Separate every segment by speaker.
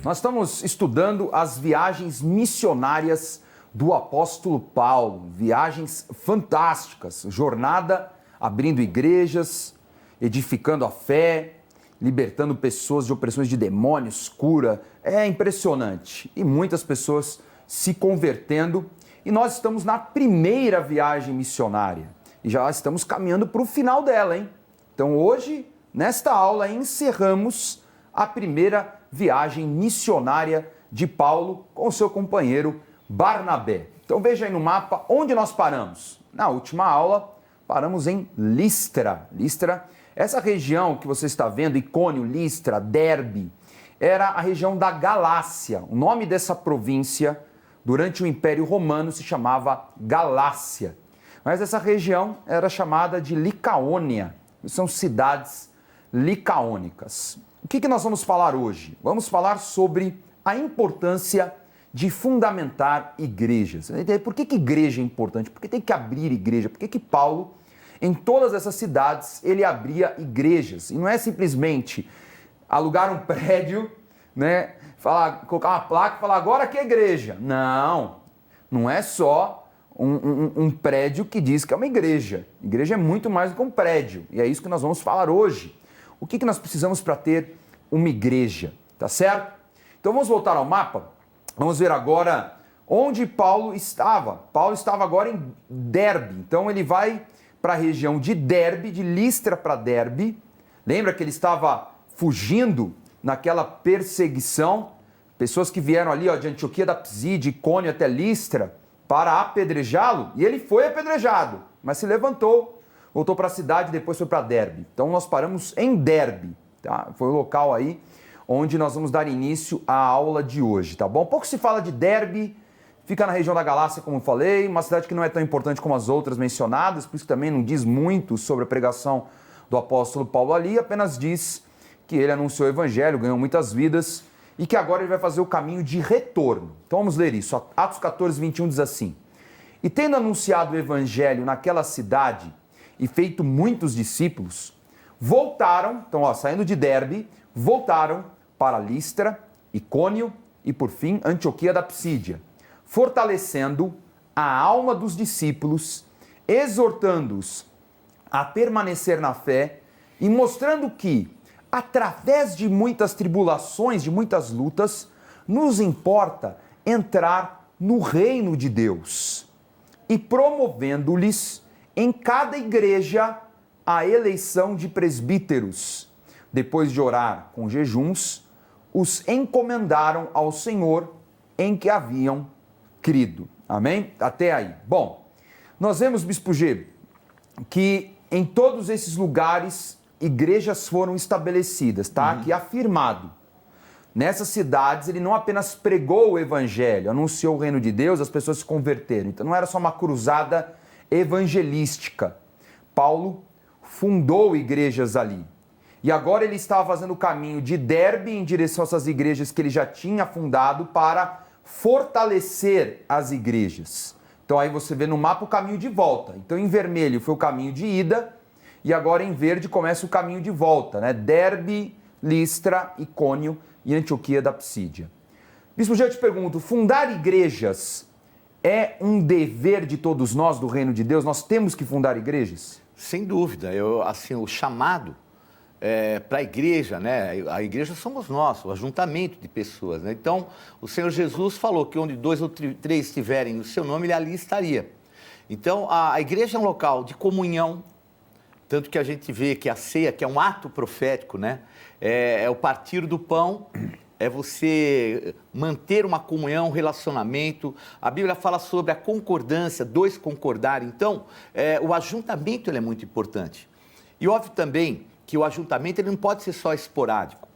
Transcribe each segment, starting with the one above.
Speaker 1: Nós estamos estudando as viagens missionárias do apóstolo Paulo, viagens fantásticas, jornada abrindo igrejas, edificando a fé, libertando pessoas de opressões de demônios, cura. É impressionante. E muitas pessoas se convertendo. E nós estamos na primeira viagem missionária. E já estamos caminhando para o final dela, hein? Então hoje, nesta aula, encerramos a primeira viagem missionária de Paulo com seu companheiro Barnabé. Então veja aí no mapa onde nós paramos. Na última aula, paramos em Listra. Listra, essa região que você está vendo, Icônio, Listra, Derbe, era a região da Galácia. O nome dessa província, durante o Império Romano, se chamava Galácia. Mas essa região era chamada de Licaônia. São cidades licaônicas. O que nós vamos falar hoje? Vamos falar sobre a importância de fundamentar igrejas. Por que igreja é importante? Por que tem que abrir igreja? Por que Paulo, em todas essas cidades, ele abria igrejas? E não é simplesmente alugar um prédio, né? Colocar uma placa e falar, agora aqui é igreja. Não é só um prédio que diz que é uma igreja. Igreja é muito mais do que um prédio. E é isso que nós vamos falar hoje. O que nós precisamos para ter uma igreja, tá certo? Então vamos voltar ao mapa. Vamos ver agora onde Paulo estava. Paulo estava agora em Derbe. Então ele vai para a região de Derbe, de Listra para Derbe. Lembra que ele estava fugindo naquela perseguição? Pessoas que vieram ali de Antioquia da Psídia, Icônio até Listra para apedrejá-lo. E ele foi apedrejado, mas se levantou. Voltou para a cidade e depois foi para Derbe. Então nós paramos em Derbe, tá? Foi o local aí onde nós vamos dar início à aula de hoje, tá bom? Pouco se fala de Derbe, fica na região da Galácia, como eu falei, uma cidade que não é tão importante como as outras mencionadas, por isso que também não diz muito sobre a pregação do apóstolo Paulo ali, apenas diz que ele anunciou o evangelho, ganhou muitas vidas e que agora ele vai fazer o caminho de retorno. Então vamos ler isso. Atos 14, 21 diz assim: E tendo anunciado o evangelho naquela cidade e feito muitos discípulos, voltaram, então saindo de Derbe, voltaram para Listra, Icônio e por fim Antioquia da Psídia, fortalecendo a alma dos discípulos, exortando-os a permanecer na fé e mostrando que, através de muitas tribulações, de muitas lutas, nos importa entrar no reino de Deus e promovendo-lhes em cada igreja a eleição de presbíteros. Depois de orar com jejuns, os encomendaram ao Senhor em que haviam crido. Amém? Até aí. Bom, nós vemos, Bispo G, que em todos esses lugares igrejas foram estabelecidas, tá? Aqui afirmado. Nessas cidades ele não apenas pregou o evangelho, anunciou o reino de Deus, as pessoas se converteram. Então não era só uma cruzada evangelística. Paulo fundou igrejas ali. E agora ele estava fazendo o caminho de Derbe em direção a essas igrejas que ele já tinha fundado para fortalecer as igrejas. Então aí você vê no mapa o caminho de volta. Então em vermelho foi o caminho de ida e agora em verde começa o caminho de volta, né? Derbe, Listra, Icônio e Antioquia da Psídia. Bispo, já te pergunto, fundar igrejas é um dever de todos nós do reino de Deus? Nós temos que fundar igrejas?
Speaker 2: Sem dúvida. O chamado para a igreja, né? A igreja somos nós, o ajuntamento de pessoas, né? Então, o Senhor Jesus falou que onde 2 ou 3 estiverem no seu nome, ele ali estaria. Então, a igreja é um local de comunhão, tanto que a gente vê que a ceia, que é um ato profético, né? É o partir do pão, é você manter uma comunhão, um relacionamento. A Bíblia fala sobre a concordância, 2 concordarem. Então, o ajuntamento ele é muito importante. E óbvio também que o ajuntamento ele não pode ser só esporádico.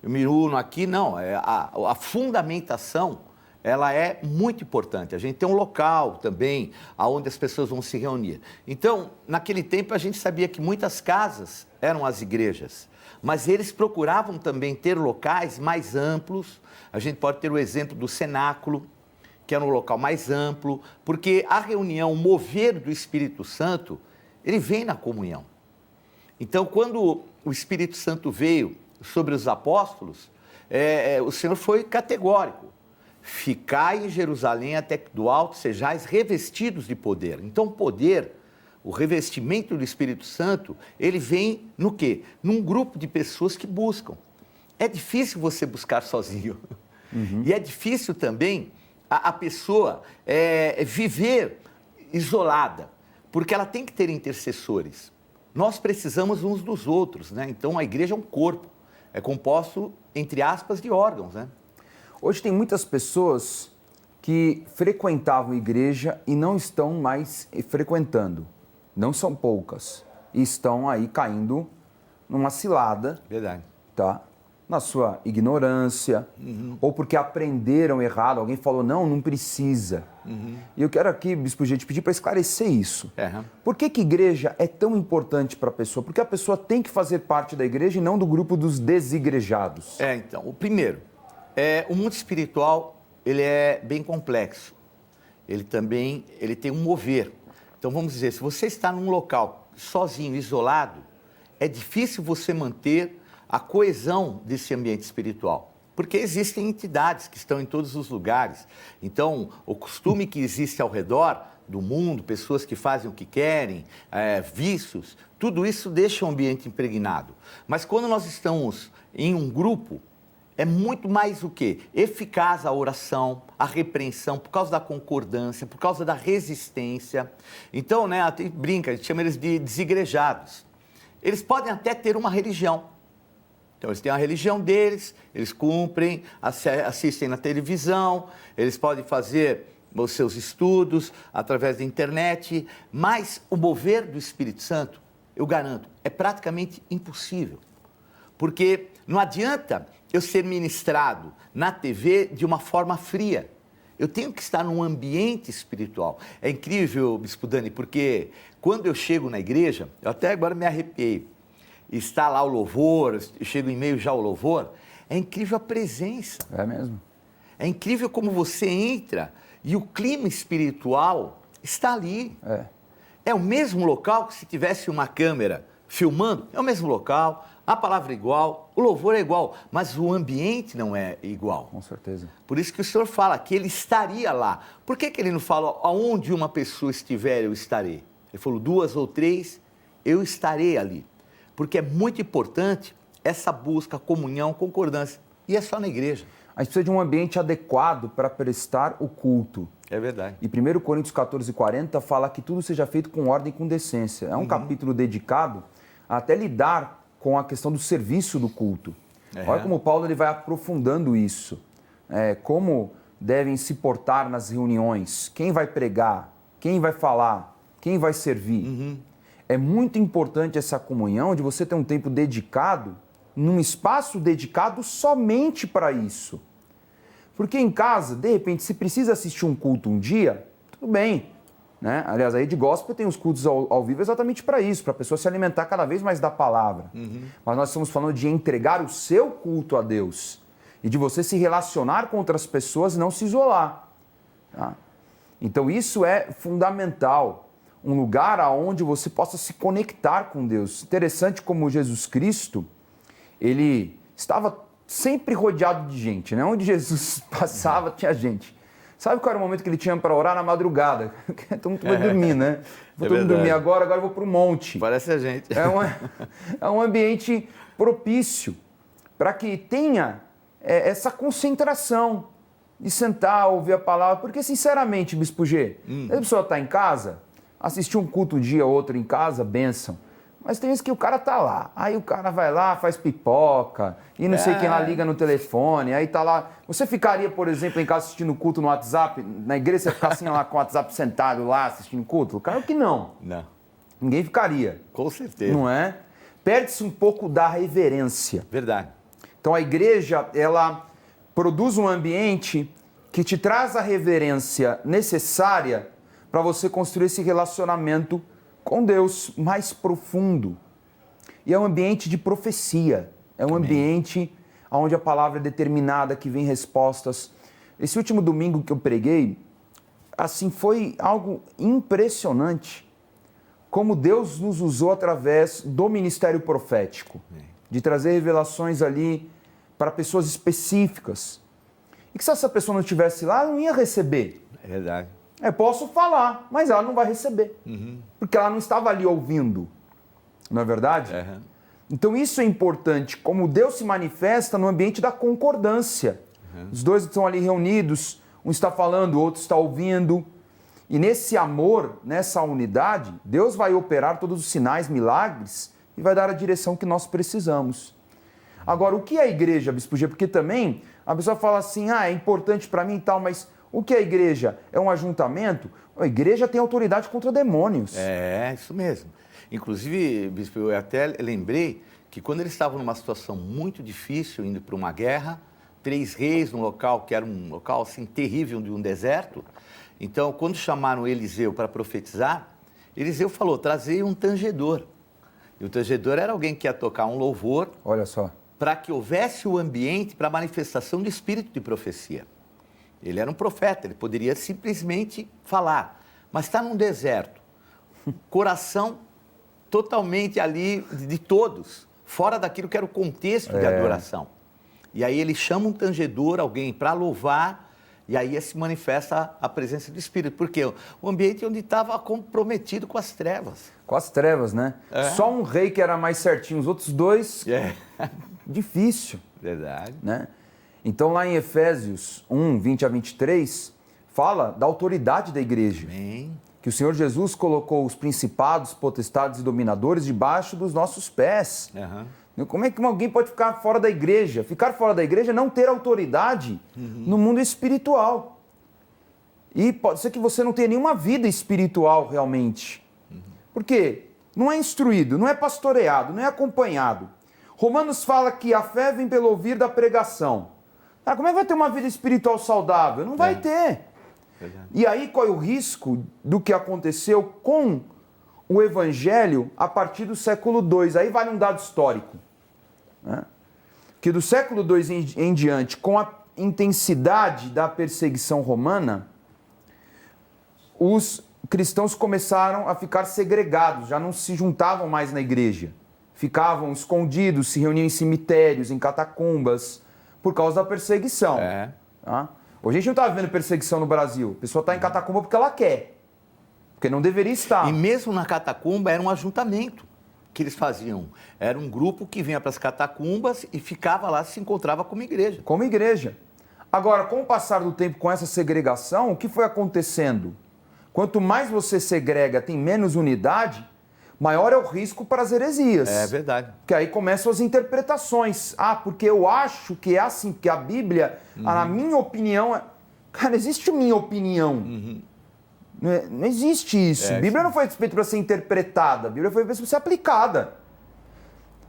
Speaker 2: Eu me uno aqui, não. A fundamentação, ela é muito importante. A gente tem um local também, onde as pessoas vão se reunir. Então, naquele tempo, a gente sabia que muitas casas eram as igrejas, mas eles procuravam também ter locais mais amplos. A gente pode ter o exemplo do cenáculo, que era um local mais amplo, porque a reunião, o mover do Espírito Santo, ele vem na comunhão. Então, quando o Espírito Santo veio sobre os apóstolos, o Senhor foi categórico. Ficai em Jerusalém até que do alto sejais revestidos de poder. Então, poder, o revestimento do Espírito Santo, ele vem no quê? Num grupo de pessoas que buscam. É difícil você buscar sozinho. E é difícil também a pessoa viver isolada, porque ela tem que ter intercessores. Nós precisamos uns dos outros, né? Então, a igreja é um corpo. É composto, entre aspas, de órgãos, né?
Speaker 1: Hoje tem muitas pessoas que frequentavam igreja e não estão mais frequentando. Não são poucas. E estão aí caindo numa cilada.
Speaker 2: Verdade.
Speaker 1: Tá? Na sua ignorância, ou porque aprenderam errado. Alguém falou, não precisa. E eu quero aqui, Bispo G, te pedir para esclarecer isso. Por que igreja é tão importante para a pessoa? Porque a pessoa tem que fazer parte da igreja e não do grupo dos desigrejados.
Speaker 2: Então, o primeiro, o mundo espiritual, ele é bem complexo. Ele tem um mover. Então, vamos dizer, se você está num local sozinho, isolado, é difícil você manter a coesão desse ambiente espiritual. Porque existem entidades que estão em todos os lugares. Então, o costume que existe ao redor do mundo, pessoas que fazem o que querem, vícios, tudo isso deixa o ambiente impregnado. Mas quando nós estamos em um grupo, é muito mais o quê? Eficaz a oração, a repreensão, por causa da concordância, por causa da resistência. Então, né, a gente brinca, a gente chama eles de desigrejados. Eles podem até ter uma religião. Então, eles têm a religião deles, eles cumprem, assistem na televisão, eles podem fazer os seus estudos através da internet, mas o mover do Espírito Santo, eu garanto, é praticamente impossível. Porque não adianta eu ser ministrado na TV de uma forma fria. Eu tenho que estar num ambiente espiritual. É incrível, Bispo Dani, porque quando eu chego na igreja, eu até agora me arrepiei, está lá o louvor, eu chego em meio já ao louvor, é incrível a presença.
Speaker 1: É mesmo.
Speaker 2: É incrível como você entra e o clima espiritual está ali. É o mesmo local que se tivesse uma câmera filmando, é o mesmo local, a palavra é igual, o louvor é igual, mas o ambiente não é igual.
Speaker 1: Com certeza.
Speaker 2: Por isso que o Senhor fala que ele estaria lá. Por que ele não fala, aonde uma pessoa estiver, eu estarei? Ele falou, 2 ou 3, eu estarei ali. Porque é muito importante essa busca, comunhão, concordância. E é só na igreja.
Speaker 1: A gente precisa de um ambiente adequado para prestar o culto.
Speaker 2: É verdade.
Speaker 1: E 1 Coríntios 14:40 fala que tudo seja feito com ordem e com decência. É um capítulo dedicado a até lidar com a questão do serviço do culto. Olha como Paulo ele vai aprofundando isso. Como devem se portar nas reuniões, quem vai pregar, quem vai falar, quem vai servir. É muito importante essa comunhão de você ter um tempo dedicado, num espaço dedicado somente para isso. Porque em casa, de repente, se precisa assistir um culto um dia, tudo bem. Né? Aliás, a Rede Gospel tem os cultos ao vivo exatamente para isso, para a pessoa se alimentar cada vez mais da palavra. Mas nós estamos falando de entregar o seu culto a Deus e de você se relacionar com outras pessoas e não se isolar. Tá? Então isso é fundamental. Um lugar onde você possa se conectar com Deus. Interessante como Jesus Cristo, ele estava sempre rodeado de gente, né? Onde Jesus passava, tinha gente. Sabe qual era o momento que ele tinha para orar? Na madrugada. Todo mundo vai dormir, né? Vou todo mundo dormir agora eu vou para o monte.
Speaker 2: Parece a gente.
Speaker 1: É um ambiente propício para que tenha essa concentração de sentar, ouvir a palavra. Porque, sinceramente, Bispo G, a pessoa está em casa, assistir um culto um dia ou outro em casa, bênção. Mas tem vezes que o cara tá lá, aí o cara vai lá, faz pipoca, e não sei quem lá liga no telefone, aí tá lá. Você ficaria, por exemplo, em casa assistindo culto no WhatsApp, na igreja você ficar assim lá com o WhatsApp sentado lá assistindo culto? Claro que não.
Speaker 2: Não.
Speaker 1: Ninguém ficaria.
Speaker 2: Com certeza.
Speaker 1: Não é? Perde-se um pouco da reverência.
Speaker 2: Verdade.
Speaker 1: Então a igreja, ela produz um ambiente que te traz a reverência necessária para você construir esse relacionamento com Deus mais profundo. E é um ambiente de profecia. É um ambiente onde a palavra é determinada, que vem respostas. Esse último domingo que eu preguei, assim, foi algo impressionante. Como Deus nos usou através do ministério profético. De trazer revelações ali para pessoas específicas. E que se essa pessoa não estivesse lá, ela não ia receber.
Speaker 2: É verdade.
Speaker 1: Eu posso falar, mas ela não vai receber. Porque ela não estava ali ouvindo. Não é verdade?
Speaker 2: Uhum.
Speaker 1: Então isso é importante, como Deus se manifesta no ambiente da concordância. Os dois estão ali reunidos, um está falando, o outro está ouvindo. E nesse amor, nessa unidade, Deus vai operar todos os sinais, milagres e vai dar a direção que nós precisamos. Agora, o que é a igreja, Bispo G? Porque também a pessoa fala assim, é importante para mim e tal, mas o que é a igreja? É um ajuntamento? A igreja tem autoridade contra demônios.
Speaker 2: É, isso mesmo. Inclusive, Bispo, eu até lembrei que quando eles estavam numa situação muito difícil, indo para uma guerra, 3 reis num local que era um local assim terrível de um deserto. Então, quando chamaram Eliseu para profetizar, Eliseu falou, trazei um tangedor. E o tangedor era alguém que ia tocar um louvor.
Speaker 1: Olha só.
Speaker 2: Para que houvesse o ambiente para a manifestação do espírito de profecia. Ele era um profeta, ele poderia simplesmente falar, mas está num deserto, coração totalmente ali de todos, fora daquilo que era o contexto de adoração. E aí ele chama um tangedor, alguém para louvar, e aí se manifesta a presença do Espírito. Porque o ambiente onde estava comprometido com as trevas.
Speaker 1: Com as trevas, né? Só um rei que era mais certinho, os outros dois, difícil.
Speaker 2: Verdade.
Speaker 1: Né? Então lá em Efésios 1, 20 a 23, fala da autoridade da igreja.
Speaker 2: Amém.
Speaker 1: Que o Senhor Jesus colocou os principados, potestades e dominadores debaixo dos nossos pés. Como é que alguém pode ficar fora da igreja? Ficar fora da igreja é não ter autoridade no mundo espiritual. E pode ser que você não tenha nenhuma vida espiritual realmente. Por quê? Não é instruído, não é pastoreado, não é acompanhado. Romanos fala que a fé vem pelo ouvir da pregação. Ah, como é que vai ter uma vida espiritual saudável? Não vai ter.
Speaker 2: Verdade.
Speaker 1: E aí qual é o risco do que aconteceu com o evangelho a partir do século II? Aí vale um dado histórico. Né? Que do século II em diante, com a intensidade da perseguição romana, os cristãos começaram a ficar segregados, já não se juntavam mais na igreja. Ficavam escondidos, se reuniam em cemitérios, em catacumbas, por causa da perseguição. Tá? Hoje a gente não está vendo perseguição no Brasil. A pessoa está em catacumba porque ela quer. Porque não deveria estar.
Speaker 2: E mesmo na catacumba era um ajuntamento que eles faziam. Era um grupo que vinha para as catacumbas e ficava lá, se encontrava como igreja.
Speaker 1: Como igreja. Agora, com o passar do tempo, com essa segregação, o que foi acontecendo? Quanto mais você segrega, tem menos unidade, maior é o risco para as heresias.
Speaker 2: É verdade.
Speaker 1: Porque aí começam as interpretações. Ah, porque eu acho que é assim, porque a Bíblia, na minha opinião... Cara, existe minha opinião. Não existe isso. A Bíblia não foi feita para ser interpretada, a Bíblia foi feita para ser aplicada.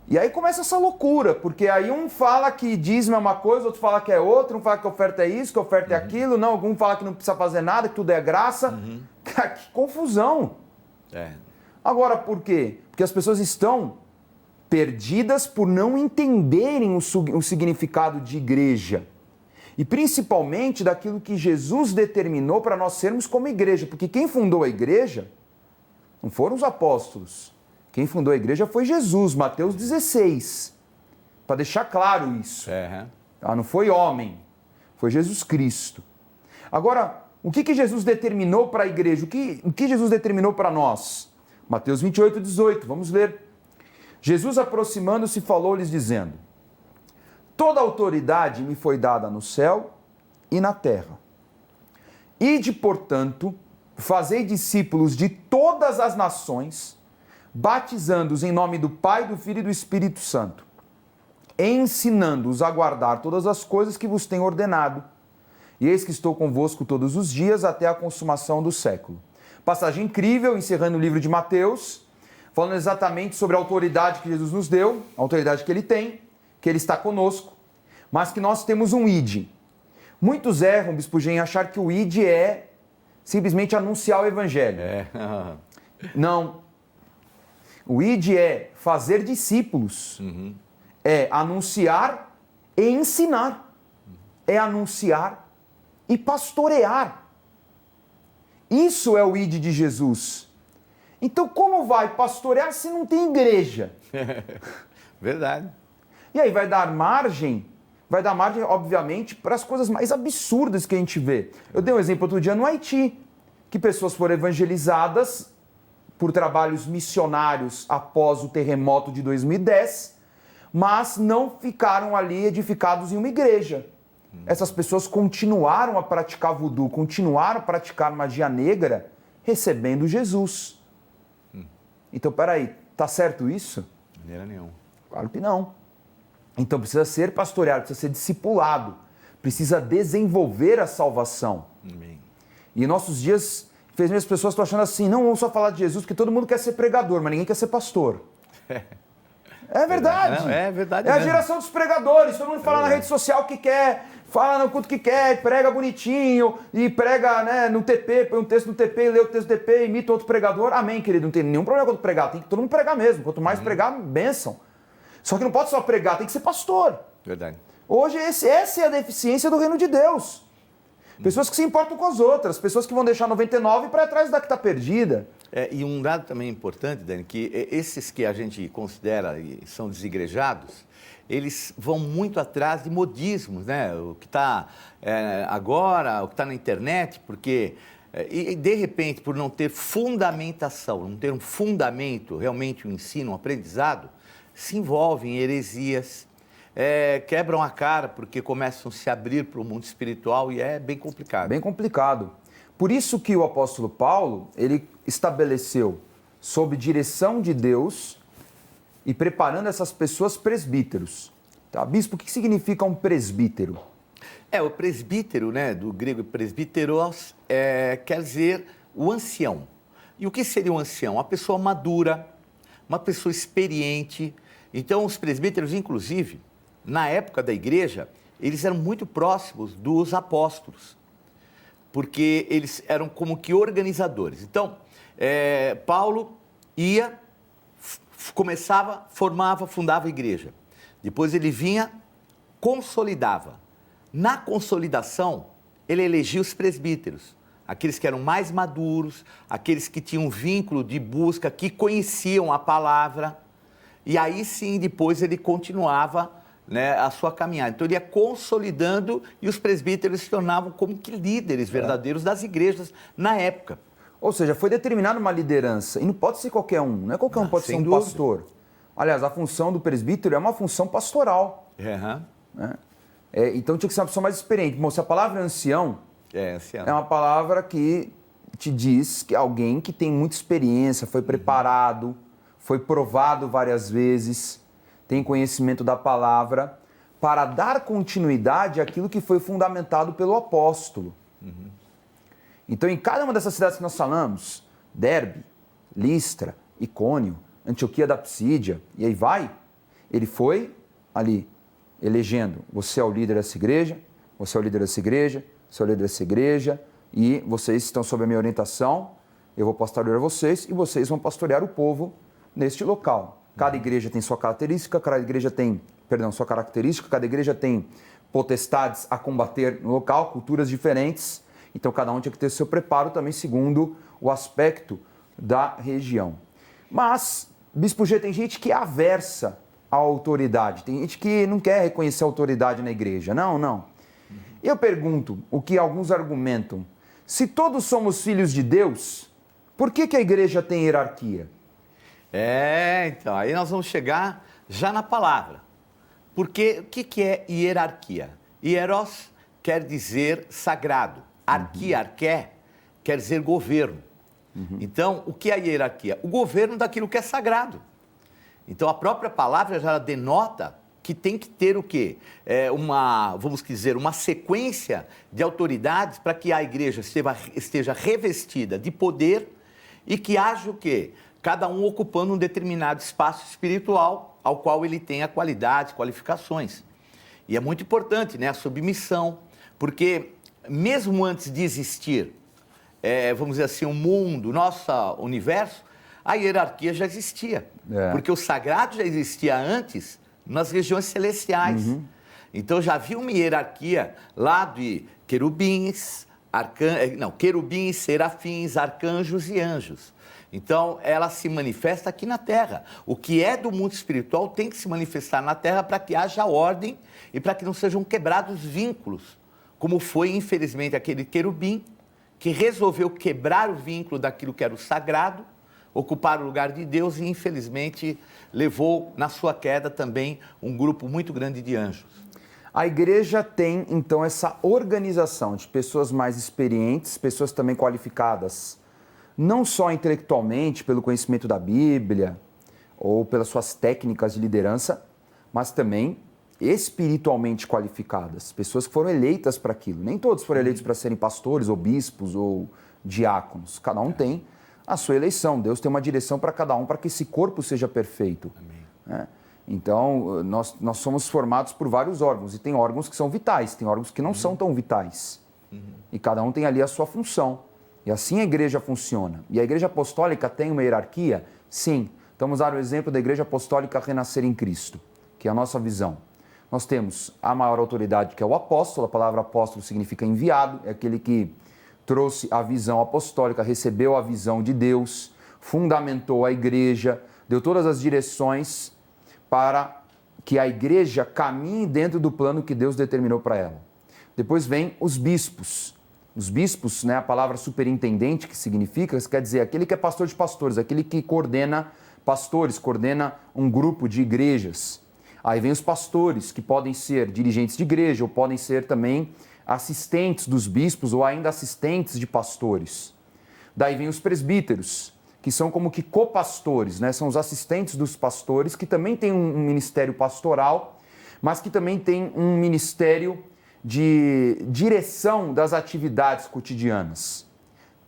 Speaker 1: E aí começa essa loucura, porque aí um fala que dízimo é uma coisa, outro fala que é outra, um fala que oferta é isso, que oferta é aquilo, não, algum fala que não precisa fazer nada, que tudo é graça. Cara, que confusão. Agora, por quê? Porque as pessoas estão perdidas por não entenderem o significado de igreja. E principalmente daquilo que Jesus determinou para nós sermos como igreja. Porque quem fundou a igreja não foram os apóstolos. Quem fundou a igreja foi Jesus, Mateus 16. Para deixar claro isso. Não foi homem, foi Jesus Cristo. Agora, o que Jesus determinou para a igreja? O que Jesus determinou para nós? Mateus 28, 18, vamos ler. Jesus, aproximando-se, falou-lhes dizendo: toda autoridade me foi dada no céu e na terra. Ide, portanto, fazei discípulos de todas as nações, batizando-os em nome do Pai, do Filho e do Espírito Santo, ensinando-os a guardar todas as coisas que vos tenho ordenado. E eis que estou convosco todos os dias até a consumação do século. Passagem incrível, encerrando o livro de Mateus, falando exatamente sobre a autoridade que Jesus nos deu, a autoridade que ele tem, que ele está conosco, mas que nós temos um ID. Muitos erram, Bispo G, em achar que o ID é simplesmente anunciar o evangelho. Não. O ID é fazer discípulos, é anunciar e ensinar, é anunciar e pastorear. Isso é o ID de Jesus. Então, como vai pastorear se não tem igreja?
Speaker 2: Verdade.
Speaker 1: E aí vai dar margem vai dar margem, obviamente, para as coisas mais absurdas que a gente vê. Eu dei um exemplo outro dia no Haiti, que pessoas foram evangelizadas por trabalhos missionários após o terremoto de 2010, mas não ficaram ali edificados em uma igreja. Essas pessoas continuaram a praticar voodoo, continuaram a praticar magia negra, recebendo Jesus. Então, peraí, tá certo isso?
Speaker 2: De maneira nenhuma.
Speaker 1: Claro que não. Então precisa ser pastoreado, precisa ser discipulado, precisa desenvolver a salvação.
Speaker 2: Amém.
Speaker 1: E em nossos dias, infelizmente, as pessoas estão achando assim, não vamos só falar de Jesus, porque todo mundo quer ser pregador, mas ninguém quer ser pastor. É verdade.
Speaker 2: Não, é verdade
Speaker 1: É a
Speaker 2: mesmo.
Speaker 1: geração dos pregadores, todo mundo fala na rede social o que quer, fala no culto que quer, prega bonitinho, e prega, né, no TP, põe um texto no TP, lê o texto do TP, imita outro pregador. Amém, querido, não tem nenhum problema com pregar, tem que todo mundo pregar mesmo. Quanto mais pregar, bênção. Só que não pode só pregar, tem que ser pastor.
Speaker 2: Verdade.
Speaker 1: Hoje essa é a deficiência do reino de Deus. Pessoas que se importam com as outras, pessoas que vão deixar 99 para ir atrás da que está perdida.
Speaker 2: E um dado também importante, Dani, que esses que a gente considera e são desigrejados, eles vão muito atrás de modismos, né? O que está agora, o que está na internet, porque, e de repente, por não ter fundamentação, não ter um fundamento, realmente um ensino, um aprendizado, se envolvem em heresias, quebram a cara porque começam a se abrir para o mundo espiritual e é bem complicado.
Speaker 1: Bem complicado. Por isso que o apóstolo Paulo, ele estabeleceu, sob direção de Deus, e preparando essas pessoas presbíteros. Tá? Bispo, o que significa um presbítero?
Speaker 2: O presbítero, né, do grego presbíteros, quer dizer o ancião. E o que seria um ancião? Uma pessoa madura, uma pessoa experiente. Então, os presbíteros, inclusive, na época da igreja, eles eram muito próximos dos apóstolos, porque eles eram como que organizadores. Então, Paulo ia, começava, formava, fundava a igreja. Depois ele vinha, consolidava. Na consolidação, ele elegia os presbíteros, aqueles que eram mais maduros, aqueles que tinham um vínculo de busca, que conheciam a palavra, e aí sim, depois ele continuava, né, a sua caminhada. Então ele ia consolidando e os presbíteros se tornavam como que líderes verdadeiros das igrejas na época.
Speaker 1: Ou seja, foi determinada uma liderança, e não pode ser qualquer um, não é qualquer um pode ser um
Speaker 2: dúvida.
Speaker 1: pastor. Aliás, a função do presbítero é uma função pastoral. Né? Então tinha que ser uma pessoa mais experiente. Bom, se a palavra ancião
Speaker 2: ancião.
Speaker 1: é uma palavra que te diz que é alguém que tem muita experiência, foi preparado, foi provado várias vezes, tem conhecimento da palavra, para dar continuidade àquilo que foi fundamentado pelo apóstolo. Então, em cada uma dessas cidades que nós falamos, Derbe, Listra, Icônio, Antioquia da Psídia, e aí vai, ele foi ali elegendo, você é o líder dessa igreja, você é o líder dessa igreja, você é o líder dessa igreja, e vocês estão sob a minha orientação, eu vou pastorear vocês, e vocês vão pastorear o povo neste local. Cada igreja tem sua característica, cada igreja tem, sua característica, cada igreja tem potestades a combater no local, culturas diferentes, então cada um tinha que ter seu preparo também segundo o aspecto da região. Mas, Bispo G, tem gente que é aversa à autoridade, tem gente que não quer reconhecer a autoridade na igreja, não. Eu pergunto, o que alguns argumentam, se todos somos filhos de Deus, por que a igreja tem hierarquia?
Speaker 2: Então, aí nós vamos chegar já na palavra. Porque o que é hierarquia? Hieros quer dizer sagrado. Arqué, quer dizer governo. Então, o que é a hierarquia? O governo daquilo que é sagrado. Então, a própria palavra já denota que tem que ter o quê? Vamos dizer, uma sequência de autoridades para que a igreja esteja revestida de poder e que haja o quê? Cada um ocupando um determinado espaço espiritual ao qual ele tem a qualidade, qualificações. E é muito importante, né, a submissão, porque mesmo antes de existir, vamos dizer assim, o mundo, nosso universo, a hierarquia já existia. Porque o sagrado já existia antes nas regiões celestiais. Então já havia uma hierarquia lá de querubins, querubins, serafins, arcanjos e anjos. Então, ela se manifesta aqui na Terra. O que é do mundo espiritual tem que se manifestar na Terra para que haja ordem e para que não sejam quebrados vínculos, como foi, infelizmente, aquele querubim que resolveu quebrar o vínculo daquilo que era o sagrado, ocupar o lugar de Deus e, infelizmente, levou na sua queda também um grupo muito grande de anjos.
Speaker 1: A igreja tem, então, essa organização de pessoas mais experientes, pessoas também qualificadas, não só intelectualmente, pelo conhecimento da Bíblia ou pelas suas técnicas de liderança, mas também espiritualmente qualificadas, pessoas que foram eleitas para aquilo. Nem todos foram eleitos para serem pastores ou bispos ou diáconos. Cada um tem a sua eleição. Deus tem uma direção para cada um para que esse corpo seja perfeito. Amém. Então, nós somos formados por vários órgãos, e tem órgãos que são vitais, tem órgãos que não são tão vitais. E cada um tem ali a sua função. E assim a igreja funciona. E a igreja apostólica tem uma hierarquia? Sim. Então, vamos dar o exemplo da igreja apostólica Renascer em Cristo, que é a nossa visão. Nós temos a maior autoridade, que é o apóstolo. A palavra apóstolo significa enviado, é aquele que trouxe a visão apostólica, recebeu a visão de Deus, fundamentou a igreja, deu todas as direções para que a igreja caminhe dentro do plano que Deus determinou para ela. Depois vem os bispos. Os bispos, né, a palavra superintendente, que significa, quer dizer, aquele que é pastor de pastores, aquele que coordena pastores, coordena um grupo de igrejas. Aí vem os pastores, que podem ser dirigentes de igreja, ou podem ser também assistentes dos bispos, ou ainda assistentes de pastores. Daí vem os presbíteros, que são como que copastores, né? São os assistentes dos pastores, que também têm um ministério pastoral, mas que também têm um ministério de direção das atividades cotidianas.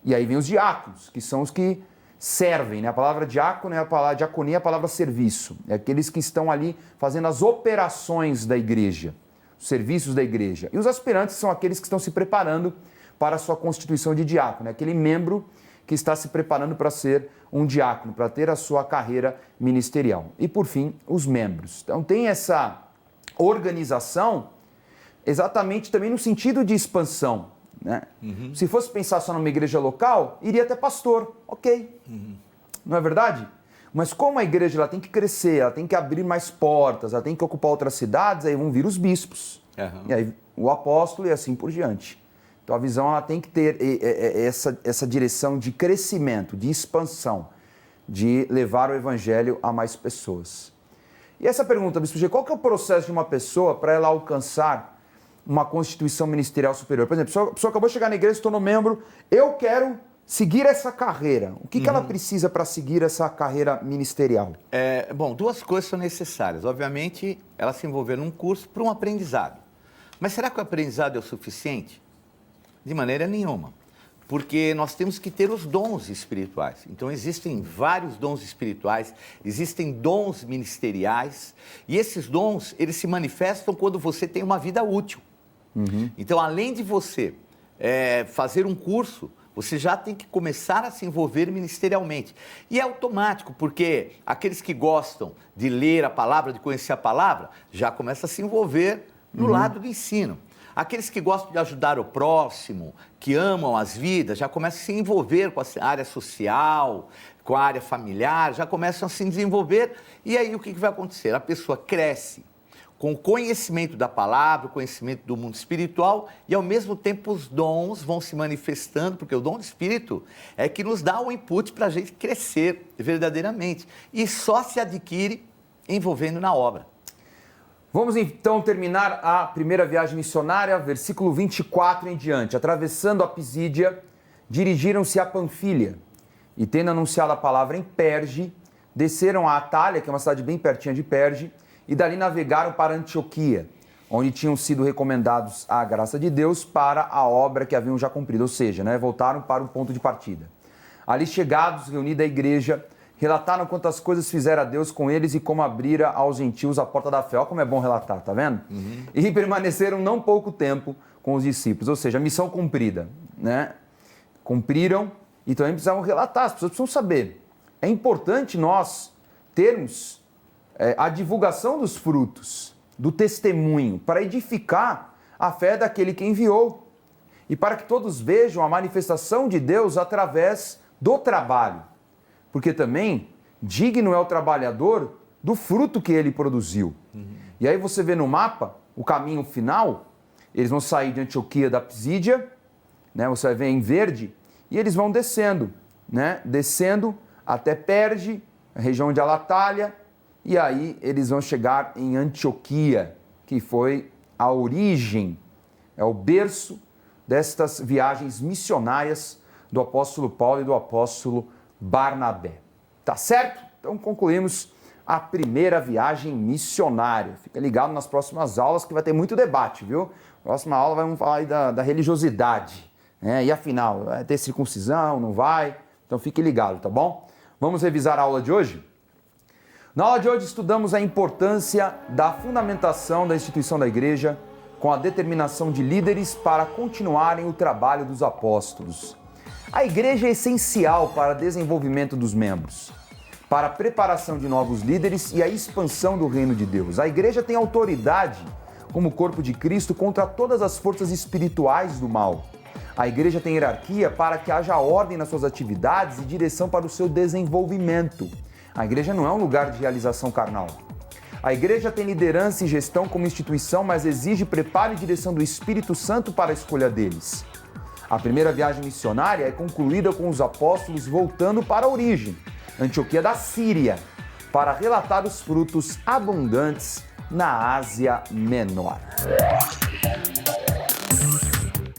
Speaker 1: E aí vem os diáconos, que são os que servem, né? A palavra diácono é a palavra diaconia, é a palavra serviço. É aqueles que estão ali fazendo as operações da igreja, os serviços da igreja. E os aspirantes são aqueles que estão se preparando para a sua constituição de diácono, é aquele membro que está se preparando para ser um diácono, para ter a sua carreira ministerial. E, por fim, os membros. Então, tem essa organização exatamente também no sentido de expansão, né? Se fosse pensar só numa igreja local, iria ter pastor, ok. Não é verdade? Mas como a igreja ela tem que crescer, ela tem que abrir mais portas, ela tem que ocupar outras cidades, aí vão vir os bispos. E aí o apóstolo e assim por diante. Então a visão ela tem que ter essa direção de crescimento, de expansão, de levar o evangelho a mais pessoas. E essa pergunta, Bispo G, qual que é o processo de uma pessoa para ela alcançar uma constituição ministerial superior? Por exemplo, a pessoa acabou de chegar na igreja, se tornou membro, eu quero seguir essa carreira. O que ela precisa para seguir essa carreira ministerial?
Speaker 2: Bom, duas coisas são necessárias. Obviamente, ela se envolver num curso para um aprendizado. Mas será que o aprendizado é o suficiente? De maneira nenhuma. Porque nós temos que ter os dons espirituais. Então, existem vários dons espirituais, existem dons ministeriais, e esses dons, eles se manifestam quando você tem uma vida útil. Então, além de você fazer um curso, você já tem que começar a se envolver ministerialmente. E é automático, porque aqueles que gostam de ler a palavra, de conhecer a palavra, já começam a se envolver no lado do ensino. Aqueles que gostam de ajudar o próximo, que amam as vidas, já começam a se envolver com a área social, com a área familiar, já começam a se desenvolver. E aí o que vai acontecer? A pessoa cresce com o conhecimento da palavra, o conhecimento do mundo espiritual, e ao mesmo tempo os dons vão se manifestando, porque o dom do Espírito é que nos dá o input para a gente crescer verdadeiramente. E só se adquire envolvendo na obra.
Speaker 1: Vamos então terminar a primeira viagem missionária, versículo 24 em diante. Atravessando a Pisídia, dirigiram-se a Panfilha e, tendo anunciado a palavra em Perge, desceram a Atália, que é uma cidade bem pertinha de Perge, e dali navegaram para Antioquia, onde tinham sido recomendados à graça de Deus para a obra que haviam já cumprido, ou seja, voltaram para o ponto de partida. Ali chegados, reunida a igreja, relataram quantas coisas fizera a Deus com eles e como abrira aos gentios a porta da fé. Olha como é bom relatar, tá vendo? E permaneceram não pouco tempo com os discípulos, ou seja, a missão cumprida, né? Cumpriram e também precisavam relatar, as pessoas precisam saber. É importante nós termos a divulgação dos frutos, do testemunho, para edificar a fé daquele que enviou e para que todos vejam a manifestação de Deus através do trabalho. porque também digno é o trabalhador do fruto que ele produziu. E aí você vê no mapa o caminho final, eles vão sair de Antioquia da Psídia, né? Você vai ver em verde, e eles vão descendo, né? Descendo até Perge, a região de Alatália, e aí eles vão chegar em Antioquia, que foi a origem, é o berço destas viagens missionárias do apóstolo Paulo e do apóstolo Barnabé. Tá certo? Então concluímos a primeira viagem missionária. Fica ligado nas próximas aulas que vai ter muito debate, viu? Próxima aula vamos falar aí da religiosidade, né? E afinal, vai ter circuncisão, não vai? Então fique ligado, tá bom? Vamos revisar a aula de hoje? Na aula de hoje estudamos a importância da fundamentação da instituição da igreja com a determinação de líderes para continuarem o trabalho dos apóstolos. A igreja é essencial para o desenvolvimento dos membros, para a preparação de novos líderes e a expansão do reino de Deus. A igreja tem autoridade como corpo de Cristo contra todas as forças espirituais do mal. A igreja tem hierarquia para que haja ordem nas suas atividades e direção para o seu desenvolvimento. A igreja não é um lugar de realização carnal. A igreja tem liderança e gestão como instituição, mas exige preparo e direção do Espírito Santo para a escolha deles. A primeira viagem missionária é concluída com os apóstolos voltando para a origem, Antioquia da Síria, para relatar os frutos abundantes na Ásia Menor.